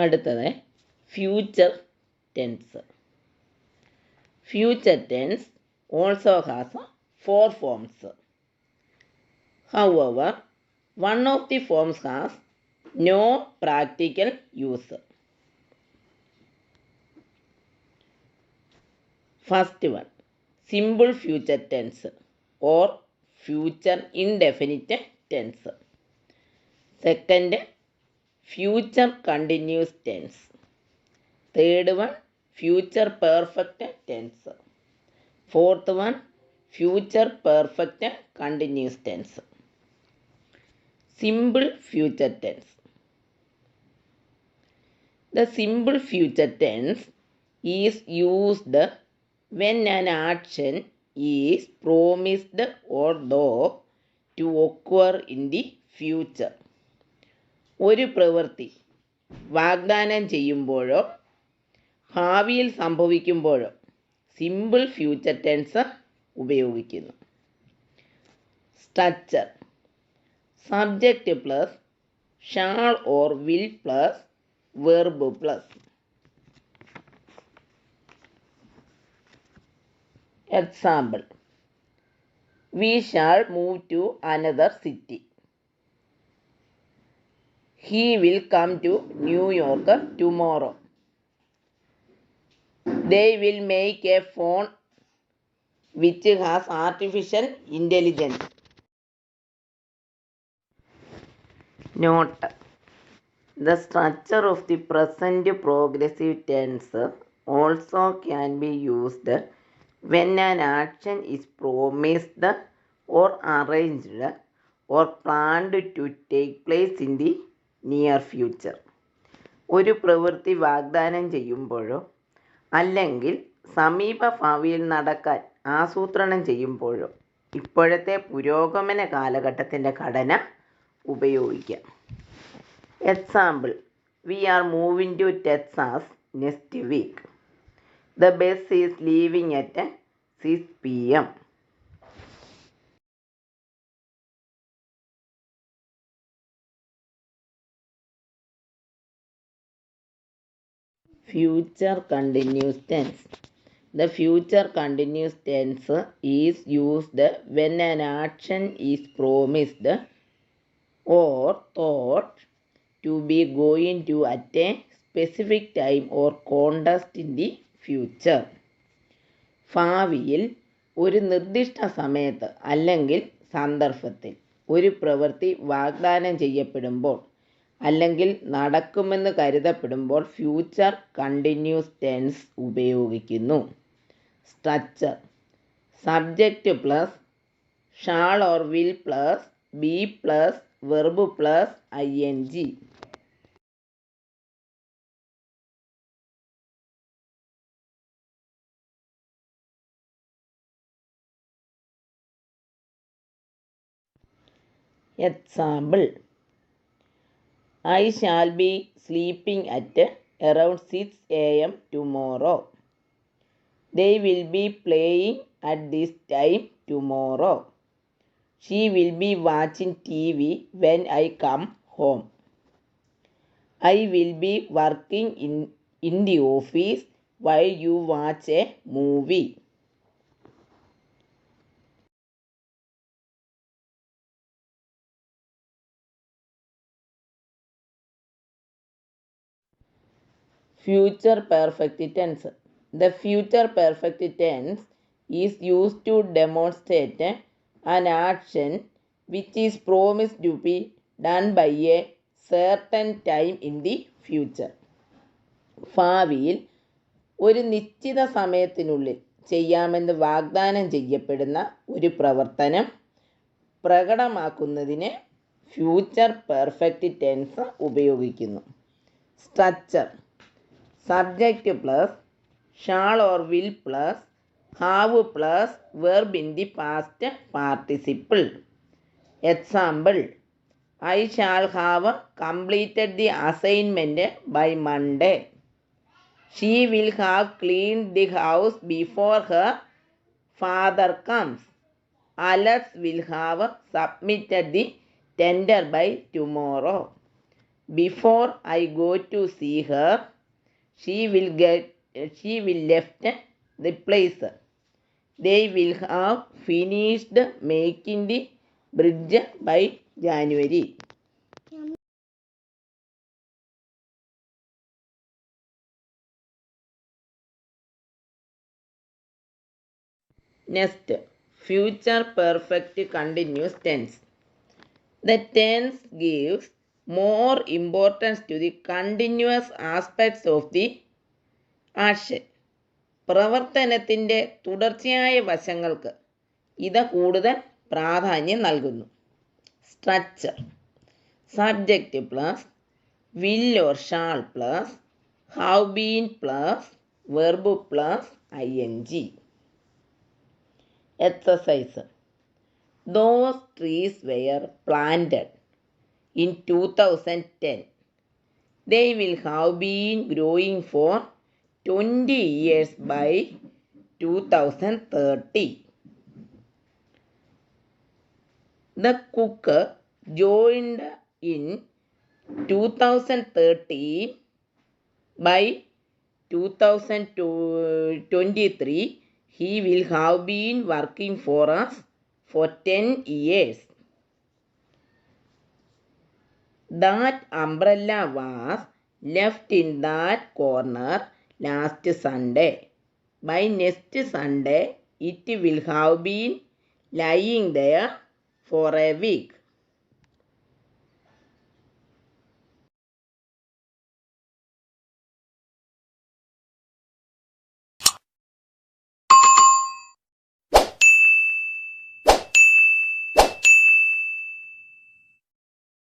അടുത്തത് future tense. Future tense also has 4 forms. However, one of the forms has no practical use. First one, simple future tense or future indefinite tense. Second, future continuous tense. Third one, future perfect tense. Fourth one, future perfect continuous tense. Simple future tense. The simple future tense is used when an action is promised or though to occur in the future. ഒരു പ്രവൃത്തി വാഗ്ദാനം ചെയ്യുമ്പോഴോ ഭാവിയിൽ സംഭവിക്കുമ്പോഴോ simple future tense ഉപയോഗിക്കുന്നു. Structure: subject plus shall or will plus verb plus. Example: we shall move to another city. He will come to New York tomorrow. They will make a phone which has artificial intelligence. Note: the structure of the present progressive tense also can be used when an action is promised or arranged or planned to take place in the near future. ഒരു പ്രവൃത്തി വാഗ്ദാനം ചെയ്യുമ്പോഴോ അല്ലെങ്കിൽ സമീപ ഭാവിയിൽ നടക്കാൻ ആസൂത്രണം ചെയ്യുമ്പോഴോ ഇപ്പോഴത്തെ പുരോഗമന കാലഘട്ടത്തിൻ്റെ ഘടന ഉപയോഗിക്കാം. Example: we are moving to Texas next week. The bus is leaving at 6 PM. Future continuous tense. The future continuous tense is used when an action is promised or thought to be going to at a specific time or context in the future. ഭാവിയിൽ ഒരു നിർദ്ദിഷ്ട സമയത്ത് അല്ലെങ്കിൽ സന്ദർഭത്തിൽ ഒരു പ്രവൃത്തി വാഗ്ദാനം ചെയ്യപ്പെടുമ്പോൾ അല്ലെങ്കിൽ നടക്കുമെന്ന് കരുതപ്പെടുമ്പോൾ ഫ്യൂച്ചർ കണ്ടിന്യൂസ് ടെൻസ് ഉപയോഗിക്കുന്നു. Structure: subject plus shall or will plus be plus verb plus ING. Example: I shall be sleeping at around 6 AM tomorrow. They will be playing at this time tomorrow. She will be watching TV when I come home. I will be working in the office while you watch a movie. Future perfect tense. The future perfect tense is used to demonstrate an action which is promised to be done by a certain time in the future. ഭാവിയിൽ ഒരു നിശ്ചിത സമയത്തിനുള്ളിൽ ചെയ്യാമെന്ന് വാഗ്ദാനം ചെയ്യപ്പെടുന്ന ഒരു പ്രവർത്തനം പ്രകടമാക്കുന്നതിന് ഫ്യൂച്ചർ പെർഫെക്റ്റ് ടെൻസ് ഉപയോഗിക്കുന്നു. Structure: subject plus shall or will plus have plus verb in the past participle. Example, I shall have completed the assignment by Monday. She will have cleaned the house before her father comes. Alex will have submitted the tender by tomorrow. Before I go to see her, she will left the place. They will have finished making the bridge by January. Next, future perfect continuous tense. The tense gives more importance to the continuous aspects of the action. പ്രവർത്തനത്തിൻ്റെ തുടർച്ചയായ വശങ്ങൾക്ക് ഇത് കൂടുതൽ പ്രാധാന്യം നൽകുന്നു. Structure: subject plus will or shall plus have been plus verb plus ing. Exercise: those trees were planted in 2010. They will have been growing for 20 years by 2030. The cook joined in 2013. By 2023, he will have been working for us for 10 years. That umbrella was left in that corner last Sunday. By next Sunday, it will have been lying there for a week.